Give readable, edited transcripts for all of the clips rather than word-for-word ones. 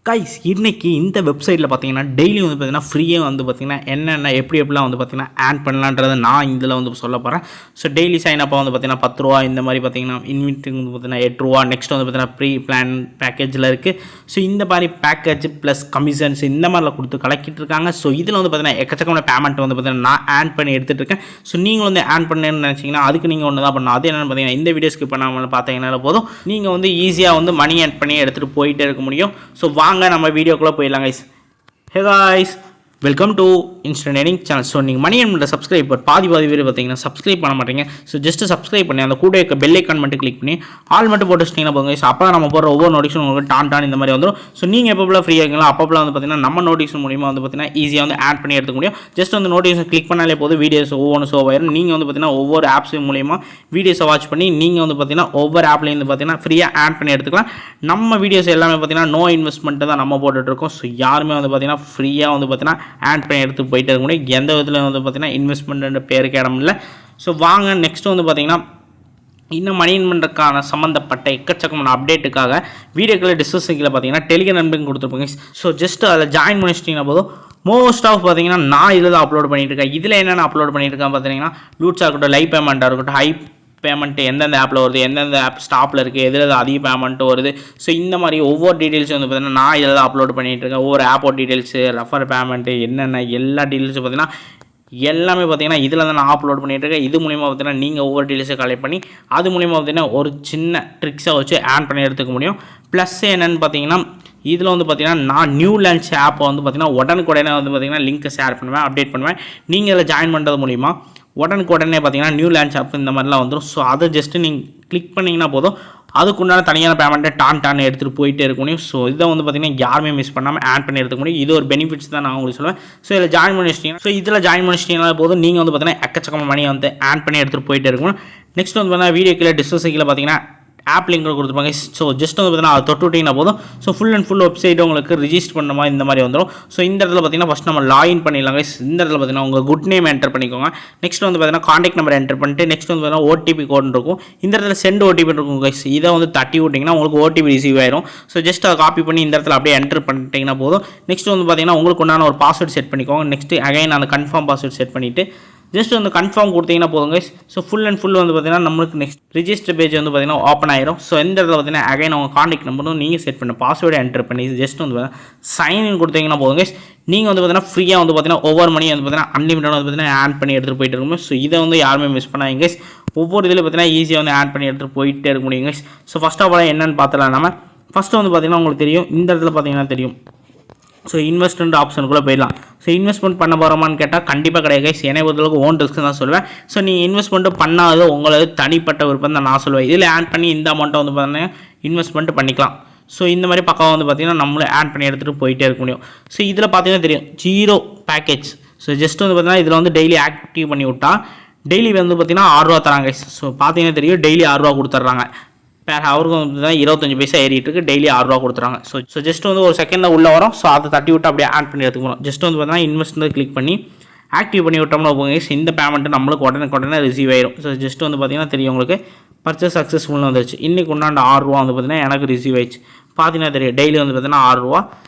Guys இன்னைக்கு இந்த வெப்சைட்டில் பார்த்தீங்கன்னா டெய்லி வந்து பார்த்தீங்கன்னா ஃப்ரீயாக வந்து பார்த்தீங்கன்னா என்னென்ன எப்படிலாம் வந்து பார்த்தீங்கன்னா ஆட் பண்ணலான்றதை நான் இதில் வந்து சொல்ல போகிறேன். ஸோ டெய்லி சைன் அப்போ வந்து பார்த்தீங்கன்னா 10 ரூபா இந்த மாதிரி பார்த்தீங்கன்னா இன்வெஸ்டிங் வந்து பார்த்தீங்கன்னா 8 ரூபா. நெக்ஸ்ட் வந்து பார்த்தீங்கன்னா ப்ரீ பிளான் பேக்கேஜில் இருக்குது. ஸோ இந்த மாதிரி பேக்கேஜ் ப்ளஸ் கமிஷன்ஸ் இந்த மாதிரிலாம் கொடுத்து கலக்கிட்டு இருக்காங்க. ஸோ இதில் வந்து பார்த்தீங்கன்னா எக்கச்சக்கமான பேமெண்ட் வந்து பார்த்தீங்கன்னா நான் ஆட் பண்ணி எடுத்துகிட்டு இருக்கேன். ஸோ நீங்கள் வந்து ஆட் பண்ணணும்னு நினச்சிங்கன்னா அதுக்கு நீங்கள் ஒன்று தான் பண்ணணும். அது என்னென்னு பார்த்தீங்கன்னா இந்த வீடியோ ஸ்கிப் பண்ணாமல் பார்த்தீங்கன்னா போதும் நீங்கள் வந்து ஈஸியாக வந்து மணி ஆட் பண்ணி எடுத்துகிட்டு போயிட்டே இருக்க முடியும். ஸோ வாங்க நம்ம வீடியோக்குள்ளே போயிடலாம் guys. Hey guys, welcome to instant earning channel. So நீங்கள் மணி என்ற சப்ஸ்கிரைபர் பாதி பேர் பார்த்தீங்கன்னா சப்ஸ்கிரைப் பண்ண மாட்டீங்க. ஸோ ஜஸ்ட் சப்ஸ்கிரைப் பண்ணி அந்த கூட இருக்க பெல் ஐக்கான் மட்டும் கிளிக் பண்ணி ஆல் மட்டும் போட்டு வச்சிட்டிங்கன்னா போங்க. ஸோ அப்போ நம்ம போகிற ஒவ்வொரு நோட்டிஃபிகேஷன் உங்களுக்கு டான் இந்த மாதிரி வந்துடும். ஸோ நீங்கள் எப்போலாம் ஃப்ரீயாக இருக்கீங்களோ அப்போலாம் வந்து பார்த்தீங்கன்னா நம்ம நோட்டிஃபிகேஷன் மூலியமாக வந்து பார்த்தீங்கன்னா ஈஸியாக வந்து ஆட் பண்ணி எடுத்துக்க முடியும். ஜஸ்ட் வந்து நோட்டிஃபிகேஷன் கிளிக் பண்ணாலே போதும் வீடியோஸ் ஒவ்வொன்று ஷோ ஆயிரும். நீங்கள் வந்து பார்த்தீங்கன்னா ஒவ்வொரு ஆப்ஸ் மூலியமாக வீடியோஸை வாட்ச் பண்ணி நீங்கள் வந்து பார்த்தீங்கன்னா ஒவ்வொரு ஆப்லேயும் வந்து பார்த்தீங்கன்னா ஃப்ரீயாக ஆட் பண்ணி எடுத்துக்கலாம். நம்ம வீடியோஸ் எல்லாமே பார்த்தீங்கன்னா நோ இன்வெஸ்ட்மெண்ட்டு தான் நம்ம போட்டுட்ருக்கோம். ஸோ யாருமே வந்து பார்த்தீங்கன்னா ஃப்ரீயாக வந்து பார்த்தீங்கன்னா ஆட் பண்ணி எடுத்து போயிட்டு இருக்க முடியும். எந்த விதத்தில் வந்து பார்த்தீங்கன்னா இன்வெஸ்ட்மெண்ட் பேருக்கு இடம் இல்லை. ஸோ வாங்க நெக்ஸ்ட் வந்து பார்த்தீங்கன்னா இன்னும் மணி பண்ணுறதுக்கான சம்மந்தப்பட்ட எக்கச்சக்கமான அப்டேட்டுக்காக வீடியோக்களை டிஸ்கஷனில் பார்த்தீங்கன்னா டெலிகிராம் நம்பருக்கு கொடுத்துருப்பாங்க. ஸோ ஜஸ்ட் அதில் ஜாயின் பண்ணிச்சிட்டிங்கன்னா போதும். மோஸ்ட் ஆஃப் பார்த்தீங்கன்னா நான் இதில் தான் அப்லோட் பண்ணிட்டு இருக்கேன். இதில் என்னென்ன அப்லோட் பண்ணிட்டு இருக்கேன் பார்த்தீங்கன்னா லூட்ஸாக இருக்கட்டும், லைவ் பேமெண்ட்டாக இருக்கட்டும், ஹை பேமெண்ட் எந்தெந்த ஆப்பில் வருது, எந்தெந்த ஆப் ஸ்டாப்பில் இருக்குது, எதில் அதிக பேமெண்ட்டு வருது. ஸோ இந்த மாதிரி ஒவ்வொரு டீட்டெயில்ஸும் வந்து பார்த்தீங்கன்னா நான் இதில் தான் அப்லோட் பண்ணிகிட்டு இருக்கேன். ஒவ்வொரு ஆப்போட டீட்டெயில்ஸு, ரெஃபர் பேமெண்ட்டு என்னென்ன எல்லா டீட்டெயில்ஸும் பார்த்தீங்கன்னா எல்லாமே பார்த்தீங்கன்னா இதில் தான் நான் அப்லோட் பண்ணிகிட்டு இருக்கேன். இது மூலிமா பார்த்தீங்கன்னா நீங்கள் ஒவ்வொரு டீட்டெயில்ஸை கலெக்ட் பண்ணி அது மூலிமா பார்த்தீங்கன்னா ஒரு சின்ன ட்ரிக்ஸை வச்சு ஆட் பண்ணி எடுத்துக்க முடியும். ப்ளஸ் என்னென்னு பார்த்தீங்கன்னா இதில் வந்து பார்த்தீங்கன்னா நான் நியூ லான்ச் ஆப்பை வந்து பார்த்தீங்கன்னா உடனுக்குடனே வந்து பார்த்தீங்கன்னா லிங்க்கை ஷேர் பண்ணுவேன், அப்டேட் பண்ணுவேன். நீங்கள் இதில் ஜாயின் பண்ணுறது மூலிமா உடனுக்குடனே பார்த்தீங்கன்னா நியூ லான்ச் ஆப் இந்த மாதிரிலாம் வந்துடும். ஸோ அதை ஜஸ்ட்டு நீங்கள் கிளிக் பண்ணிங்கன்னா போதும், அதுக்குண்டான தனியான பேமெண்ட்டை டான் எடுத்துகிட்டு போயிட்டே இருக்க முடியும். ஸோ இதை வந்து பார்த்தீங்கன்னா யாருமே மிஸ் பண்ணாமல் ஆட் பண்ணி எடுத்துக்க முடியும். இது ஒரு பெனிஃபிட்ஸ் தான் நான் உங்களுக்கு சொல்லுவேன். ஸோ இதில் ஜாயின் பண்ணி வச்சிட்டிங்கன்னா ஜாயின் பண்ணிச்சிட்டிங்கன்னா போதும் நீங்கள் வந்து பார்த்தீங்கன்னா எக்கச்சக்கமான மணியை வந்து ஆட் பண்ணி எடுத்துகிட்டு போயிட்டே இருக்கணும். நெக்ஸ்ட் வந்து பார்த்தீங்கன்னா வீடியோ கீழே டிஸ்கிரிப்ஷனில் பார்த்தீங்கன்னா ஆப் லிங்க் கொடுத்துருப்பாங்க. ஸோ ஜஸ்ட் வந்து பார்த்தீங்கன்னா அதை தொட்டு விட்டிங்கன்னா போதும். So full and full website உங்களுக்கு ரிஜிஸ்டர் பண்ண மாதிரி இந்த மாதிரி வந்துடும். ஸோ இந்த இடத்துல பார்த்தீங்கன்னா ஃபஸ்ட் நம்ம லாகின் பண்ணிடலாங்க. இந்த இடத்துல பார்த்தீங்கன்னா உங்கள் குட் நேம் என்டர் பண்ணிக்கோங்க. நெக்ஸ்ட் வந்து பார்த்தீங்கன்னா கான்டாக்ட் நம்பர் என்டர் பண்ணிட்டு நெக்ஸ்ட் வந்து பார்த்தீங்கன்னா ஓடிபி கோட் இருக்கும். இந்த இடத்துல சென்ட் ஓடிபி இருக்கும் கைஸ். இதை வந்து தட்டி விட்டிங்கன்னா உங்களுக்கு ஓடிபி ரிசீவ் ஆயிரும். ஸோ ஜஸ்ட் அதை காப்பி பண்ணி இந்த இடத்துல அப்படியே என்டர் பண்ணிட்டீங்கன்னா போதும். நெக்ஸ்ட் வந்து பார்த்தீங்கன்னா உங்களுக்கு உண்டான ஒரு பாஸ்வேர்ட் செட் பண்ணிக்கோங்க. நெக்ஸ்ட் அகைன் அந்த கன்ஃபார்ம் பாஸ்வேர்ட் செட் பண்ணிவிட்டு ஜஸ்ட் வந்து கன்ஃபார்ம் கொடுத்தீங்கன்னா போதுங்க. ஸோ ஃபுல் அண்ட் ஃபுல் வந்து பார்த்தீங்கன்னா நம்மளுக்கு நெக்ஸ்ட் ரிஜிஸ்டர் பேஜ் வந்து பார்த்தீங்கன்னா ஓப்பன் ஆயிரும். ஸோ இந்த இடத்துல பார்த்தீங்கன்னா அகைன் உங்கள் கான்டாக்ட் நம்பரும் நீங்கள் செட் பண்ண பாஸ்வேர்டை என்டர் பண்ணி ஜஸ்ட் வந்து பார்த்தீங்கன்னா சைன் இன் கொடுத்தீங்கன்னா போதுங்க. நீங்கள் வந்து பார்த்தீங்கன்னா ஃப்ரீயாக வந்து பார்த்தீங்கன்னா ஒவ்வொரு மணியும் வந்து பார்த்தீங்கன்னா அன்லிமிட்டடாக வந்து பார்த்தீங்கன்னா ஆட் பண்ணி எடுத்துகிட்டு போயிட்டு இருக்கும். ஸோ இதை வந்து யாருமே மிஸ் பண்ணாங்க. ஒவ்வொரு இதில் பார்த்தீங்கன்னா ஈஸியாக வந்து ஆட் பண்ணி எடுத்துகிட்டு போயிட்டே இருக்க முடியுங்க. ஸோ ஃபஸ்ட் ஆஃப் ஆல் என்னென்னு பார்த்தலாம். நம்ம ஃபஸ்ட்டு வந்து பார்த்தீங்கன்னா உங்களுக்கு தெரியும், இந்த இடத்துல பார்த்தீங்கன்னா தெரியும். ஸோ இன்வெஸ்ட்மெண்ட் ஆப்ஷனுக்குள்ளே போயிடலாம். ஸோ இன்வெஸ்ட்மெண்ட் பண்ண போகிறோமான்னு கேட்டால் கண்டிப்பாக கிடையாது. என்னை பொறுத்தளவுக்கு ஓன் ரிஸ்க் தான் சொல்லுவேன். ஸோ நீங்கள் இன்வெஸ்ட்மெண்ட்டு பண்ணாதது உங்களது தனிப்பட்ட விருப்பம் தான் நான் சொல்லுவேன். இதில் ஆட் பண்ணி இந்த அமௌண்ட்டை வந்து பார்த்தீங்கன்னா இன்வெஸ்ட்மெண்ட் பண்ணிக்கலாம். ஸோ இந்த மாதிரி பக்கம் வந்து பார்த்தீங்கன்னா நம்மளே ஆட் பண்ணி எடுத்துகிட்டு போயிட்டே இருக்க முடியும். ஸோ இதில் பார்த்தீங்கன்னா தெரியும் 0 பேக்கேஜ். ஸோ ஜஸ்ட் வந்து பார்த்தீங்கன்னா இதில் வந்து டெய்லி ஆக்டிவ் பண்ணி விட்டால் டெய்லி வந்து பார்த்தீங்கன்னா 6 ரூபா தராங்க. ஸோ பார்த்தீங்கன்னா தெரியும் டெய்லி 6 ரூபா கொடுத்துட்றாங்க. பேர் அவருக்கும் வந்து 25 பைசா ஏறிட்டு இருக்கு. டெய்லி 6 ரூபா கொடுத்துறாங்க. ஸோ ஜஸ்ட் வந்து ஒரு செகண்டில் உள்ளே வரும். ஸோ அதை தட்டி விட்டு அப்படியே ஆட் பண்ணி எடுத்துக்கணும். ஜஸ்ட் வந்து பார்த்தீங்கன்னா இன்வெஸ்ட் கிளிக் பண்ணி ஆக்டிவ் பண்ணி விட்டோம்னா போங்க. இந்த பேமெண்ட்டு நம்மளுக்கு உடனே ரிசீவ் ஆயிரும். ஸோ ஜஸ்ட் வந்து பார்த்தீங்கன்னா தெரியும் உங்களுக்கு பர்ச்சேஸ் சக்ஸஸ்ஃபுல்னு வந்துருச்சு. இன்றைக்கி உண்டாண்ட 6 ரூபா வந்து பார்த்தீங்கன்னா எனக்கு ரிசீவ் ஆயிடுச்சு. பார்த்தீங்கன்னா தெரியும் டெய்லி வந்து பார்த்தீங்கன்னா 6 ரூபா.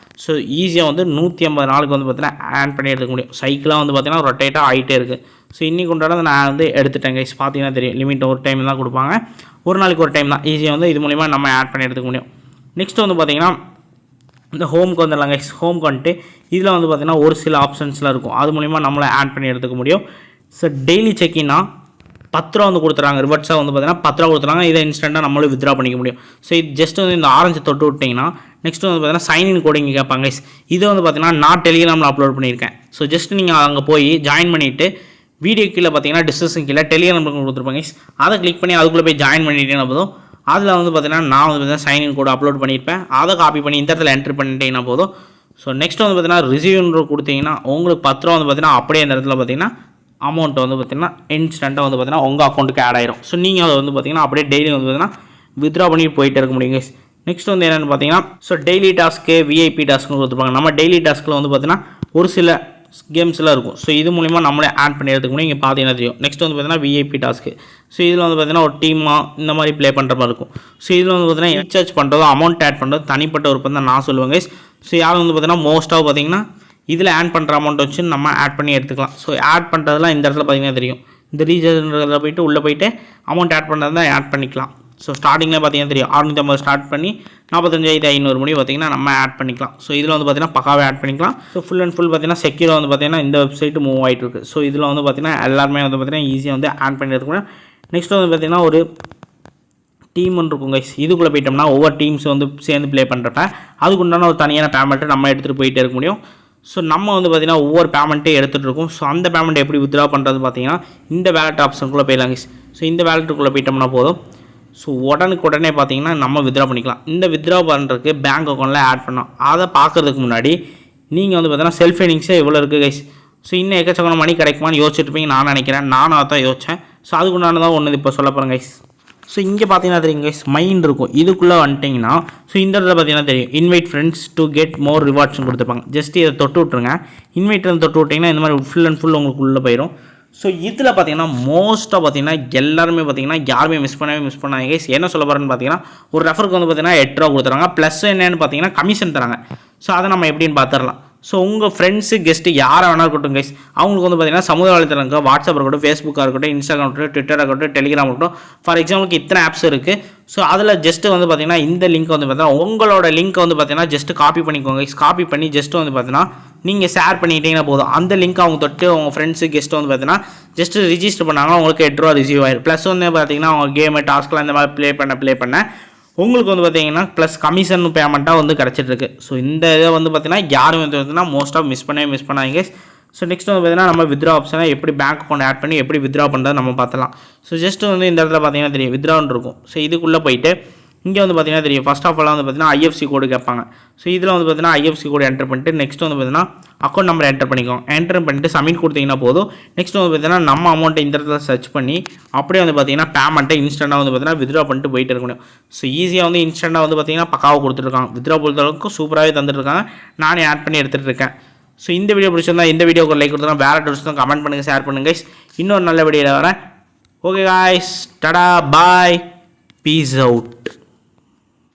ஸோ ஈஸியாக வந்து 150 நாளுக்கு வந்து பார்த்தீங்கன்னா ஆட் பண்ணி எடுத்துக்க முடியும். சைக்கிளாக வந்து பார்த்தீங்கன்னா ரொட்டேட்டாக ஆகிட்டே இருக்குது. ஸோ இன்றைக்கி உண்டானது நான் வந்து எடுத்துட்டேன் கைஸ். பார்த்தீங்கன்னா தெரியும் லிமிட் ஒரு டைம் தான் கொடுப்பாங்க, ஒரு நாளைக்கு ஒரு டைம் தான். ஈஸியாக வந்து இது மூலிமா நம்ம ஆட் பண்ணி எடுத்துக்க முடியும். நெக்ஸ்ட் வந்து பார்த்தீங்கன்னா இந்த ஹோம்க்கு வந்துடலாம் கைஸ். ஹோம்க்கு வந்துட்டு இதில் வந்து பார்த்தீங்கன்னா ஒரு சில ஆப்ஷன்ஸ்லாம் இருக்கும். அது மூலிமா நம்மளை ஆட் பண்ணி எடுத்துக்க முடியும். ஸோ டெய்லி செக்கின்னா 10 ரூபா வந்து கொடுத்துறாங்க. ரிவர்ஸாக வந்து பார்த்தீங்கன்னா 10 ரூபா கொடுத்துறாங்க. இதை இன்ஸ்டண்ட்டாக நம்மளும் வித்ரா பண்ணிக்க முடியும். ஸோ இது ஜஸ்ட் வந்து இந்த ஆரஞ்சு தொட்டு விட்டிங்கன்னா நெக்ஸ்ட் வந்து பார்த்தீங்கன்னா சைன் இன் கோடிங் கேட்பாங்க கைஸ். இதை வந்து பார்த்தீங்கன்னா நான் டெலிகிராமில் அப்லோட் பண்ணியிருக்கேன். ஸோ ஜஸ்ட் நீங்கள் அங்கே போய் ஜாயின் பண்ணிவிட்டு வீடியோ கீழே பார்த்தீங்கன்னா டிஸ்கிரிப்ஷன் கீழே டெலிகிராம் கொடுத்துருப்பாங்க. அதை கிளிக் பண்ணி அதுக்குள்ளே போய் ஜாயின் பண்ணிட்டீங்கன்னா போதும். அதில் வந்து பார்த்தீங்கன்னா நான் வந்து பார்த்தீங்கன்னா சைன் இன் கோட் அப்லோட் பண்ணியிருப்பேன். அதை காப்பி பண்ணி இந்த இடத்துல என்ட்ரு பண்ணிட்டீங்கன்னா போதும். ஸோ நெக்ஸ்ட் வந்து பார்த்தீங்கன்னா ரிசீவ்ன்ற கொடுத்தீங்கன்னா உங்களுக்கு 10 ரூபா வந்து பார்த்தீங்கன்னா அப்படியே இந்த இடத்துல பார்த்தீங்கன்னா அமௌண்ட் வந்து பார்த்தீங்கன்னா இன்ஸ்டண்ட்டாக வந்து பார்த்தீங்கன்னா உங்கள் அக்கௌண்ட்டுக்கு ஆட் ஆயிரும். ஸோ நீங்கள் அதை வந்து பார்த்தீங்கன்னா அப்படியே டெய்லி வந்து பார்த்தீங்கன்னா வித்ரா பண்ணி போயிட்டே இருக்க முடியுங்க. நெக்ஸ்ட் வந்து என்னென்னு பார்த்தீங்கன்னா ஸோ டெய்லி டாஸ்க்கு விஐபி டாஸ்க்குன்னு கொடுத்துருப்பாங்க. நம்ம டெய்லி டாஸ்க்கில் வந்து பார்த்தீங்கன்னா ஒரு சில கேம்ஸ்லாம் இருக்கும். ஸோ இது மூலிமா நம்மளே ஆட் பண்ணி எடுத்துக்க முடியும். இங்கே பார்த்தீங்கன்னா தெரியும். நெக்ஸ்ட் வந்து பார்த்தீங்கன்னா விஐபி டாஸ்க்கு. ஸோ இதில் வந்து பார்த்தீங்கன்னா ஒரு டீமாக இந்த மாதிரி ப்ளே பண்ணுற மாதிரி இருக்கும். ஸோ இதில் வந்து பார்த்தீங்கன்னா ரீசார்ஜ் பண்ணுறதோ அமௌண்ட் ஆட் பண்ணுறது தனிப்பட்ட விருப்பம் தான் நான் சொல்லுவேன் கைஸ். ஸோ யாரும் வந்து பார்த்தீங்கன்னா மோஸ்ட்டாக பார்த்தீங்கன்னா இதில் ஆட் பண்ணுற அமௌண்ட் வச்சு நம்ம ஆட் பண்ணி எடுத்துக்கலாம். ஸோ ஆட் பண்ணுறதுலாம் இந்த இடத்துல பார்த்தீங்கன்னா தெரியும். இந்த ரீசார்ஜ்ன்றதில் போய்ட்டு உள்ளே போய்ட்டு அமௌண்ட் ஆட் பண்ணுறது தான் ஆட் பண்ணிக்கலாம். ஸோ ஸ்டார்டிங்கில் பார்த்தீங்கன்னா தெரியும் 650 ஸ்டார்ட் பண்ணி 45,500 மணி பார்த்தீங்கன்னா நம்ம ஆட் பண்ணிக்கலாம். ஸோ இதில் வந்து பார்த்தீங்கன்னா பக்காவே ஆட் பண்ணிக்கலாம். ஸோ ஃபுல் அண்ட் ஃபுல் பார்த்தீங்கன்னா செக்யூராக வந்து பார்த்தீங்கன்னா இந்த வெப்சைட்டு மூவ் ஆகிட்டு இருக்குது. ஸோ இதில் வந்து பார்த்தீங்கன்னா எல்லாருமே வந்து பார்த்தீங்கன்னா ஈஸியாக வந்து ஆட் பண்ணி எடுத்துக்கலாம். நெக்ஸ்ட் வந்து பார்த்தீங்கன்னா ஒரு டீம் ஒன்று இருக்கும் கைஸ். இதுக்குள்ளே போயிட்டோம்னா ஒவ்வொரு டீம்ஸ் வந்து சேர்ந்து ப்ளே பண்ணுறப்ப அதுக்கு உண்டான ஒரு தனியான பேமெண்ட்டை நம்ம எடுத்துகிட்டு போயிட்டே இருக்க முடியும். ஸோ நம்ம வந்து பார்த்திங்கன்னா ஒவ்வொரு பேமெண்ட்டே எடுத்துகிட்டு இருக்கோம். ஸோ அந்த பேமெண்ட் எப்படி வித்ட்ரா பண்ணுறது பார்த்தீங்கன்னா இந்த வேலட் ஆப்ஷனுக்குள்ளே போயிடலாம் கைஸ். ஸோ இந்த வேலட்டுக்குள்ளே போயிட்டோம்னா போதும். ஸோ உடனே பார்த்தீங்கன்னா நம்ம வித்ட்ரா பண்ணிக்கலாம். இந்த வித்ட்ரா பண்ணுறதுக்கு பேங்க் அக்கௌண்ட்டில் ஆட் பண்ணோம். அதை பார்க்குறதுக்கு முன்னாடி நீங்கள் வந்து பார்த்தீங்கன்னா செல்ஃப் ஏர்னிங்ஸே எவ்வளோ இருக்குது கைஸ். ஸோ இன்னும் எக்கச்சக்கமான மணி கிடைக்குமான்னு யோசிச்சுட்டு நான் நினைக்கிறேன். நானும் அதான் யோசித்தேன். ஸோ அதுக்குண்டான தான் ஒன்று இப்போ சொல்ல போகிறேன் கைஸ். ஸோ இங்கே பார்த்தீங்கன்னா தெரியும் கைஸ் மைண்ட் இருக்கும். இதுக்குள்ளே வந்துட்டிங்கன்னா ஸோ இந்த இடத்துல பார்த்தீங்கன்னா தெரியும் invite friends to get more ரிவார்ட்ஸ்னு கொடுத்துருப்பாங்க. ஜஸ்ட் இதை தொட்டு விட்ருங்க. இன்வைட் தொட்டு விட்டிங்கன்னா இந்த மாதிரி ஃபுல் அண்ட் ஃபுல் உங்களுக்கு உள்ளே போயிடும். ஸோ இதில் பார்த்தீங்கன்னா மோஸ்ட்டாக பார்த்தீங்கன்னா எல்லாருமே பார்த்தீங்கன்னா யாருமே மிஸ் பண்ணாங்க கைஸ். என்ன சொல்ல போகிறேன்னு பார்த்தீங்கன்னா ஒரு ரெஃபருக்கு வந்து பார்த்தீங்கன்னா 8 ரூபா கொடுத்துறாங்க. ப்ளஸ் என்னென்னு பார்த்தீங்கன்னா கமிஷன் தராங்க. ஸோ அதை நம்ம எப்படின்னு பார்த்துடலாம். ஸோ உங்கள் ஃப்ரெண்ட்ஸு கெஸ்ட்டு யாரை வேணா இருக்கட்டும் கைஸ், அவங்களுக்கு வந்து பார்த்தீங்கன்னா சமூக வலைத்தளங்கள் வாட்ஸ்அப் இருக்கட்டும், ஃபேஸ்புக்காக இருக்கட்டும், இன்ஸ்டாகிராம் இருக்கட்டும், ட்விட்டராக இருக்கட்டும், டெலிகிராம் இருக்கட்டும், ஃபார் எக்ஸாம்பிளுக்கு இத்தனை ஆப்ஸ் இருக்குது. ஸோ அதில் ஜஸ்ட்டு வந்து பார்த்தீங்கன்னா இந்த லிங்க் வந்து பார்த்தீங்கன்னா உங்களோட லிங்க்கை வந்து பார்த்தீங்கன்னா ஜஸ்ட்டு காப்பி பண்ணிக்கோங்க கைஸ். காப்பி பண்ணி ஜஸ்ட்டு வந்து பார்த்தீங்கன்னா நீங்கள் ஷேர் பண்ணிக்கிட்டீங்கன்னா போதும். அந்த லிங்க் அவங்க தொட்டு அவங்க ஃப்ரெண்ட்ஸு கெஸ்ட்டு வந்து பார்த்தீங்கன்னா ஜஸ்ட்டு ரிஜிஸ்டர் பண்ணாங்கன்னா உங்களுக்கு 8 ரூபா ரிசீவ் ஆயிடும். ப்ளஸ் வந்து பார்த்தீங்கன்னா அவங்க கேமு டாஸ்க்லாம் இந்த மாதிரி ப்ளே பண்ண உங்களுக்கு வந்து பார்த்தீங்கன்னா ப்ளஸ் கமிஷன் பேமெண்ட்டாக வந்து கிடச்சிட்ருக்கு. ஸோ இந்த இதை வந்து பார்த்தீங்கன்னா யாரும் வந்து பார்த்தீங்கன்னா மோஸ்ட்டாக மிஸ் பண்ணாங்க. ஸோ நெக்ஸ்ட் வந்து பார்த்தீங்கன்னா நம்ம வித்ட்ரா ஆப்ஷனை எப்படி பேங்க் அக்கௌண்ட் ஆட் பண்ணி எப்படி வித்ட்ரா பண்ணுறது நம்ம பார்த்துலாம். ஸோ ஜஸ்ட்டு வந்து இந்த இடத்துல பார்த்தீங்கன்னா தெரியும் வித்ட்ரான்னு இருக்கும். ஸோ இதுக்குள்ளே போயிட்டு இங்கே வந்து பார்த்தீங்கன்னா தெரியும் ஃபர்ஸ்ட் ஆஃப் ஆல் வந்து பார்த்தீங்கன்னா ஐஎஃப்சி கோடு கேட்பாங்க. ஸோ இதில் வந்து பார்த்தீங்கன்னா ஐஎஃப்சி கோடு என்டர் பண்ணிட்டு நெக்ஸ்ட் வந்து பார்த்தீங்கன்னா அக்கௌண்ட் நம்பர் என்டர் பண்ணிட்டு சப்மிட் கொடுத்தீங்கன்னா போதும். நெக்ஸ்ட் வந்து பார்த்தீங்கன்னா நம்ம அமௌண்ட்டை இந்த இடத்துல சர்ச் பண்ணி அப்படியே வந்து பார்த்தீங்கன்னா பேமெண்ட்டை இன்ஸ்டண்ட்டாக வந்து பார்த்தீங்கன்னா வித்ட்ரா பண்ணிட்டு போயிட்டு இருக்கணும். ஸோ ஈஸியாக வந்து இன்ஸ்டண்ட்டாக வந்து பார்த்தீங்கன்னா பக்காவாக கொடுத்துருக்காங்க. வித்ட்ரா பொறுத்தளவுக்கு சூப்பராகவே தந்துட்டுருக்காங்க. நானே ஆட் பண்ணி எடுத்துகிட்டு இருக்கேன். ஸோ இந்த வீடியோ பிடிச்சிருந்தா இந்த வீடியோக்கு ஒரு லைக் கொடுத்துருங்க. வேறு டிப்ஸ் தான் கமெண்ட் பண்ணுங்கள், ஷேர் பண்ணுங்கள் கைஸ். இன்னொரு நல்ல வீடியோவில் வரேன். ஓகே காய்ஸ், டடா பாய், பீஸ் அவுட்.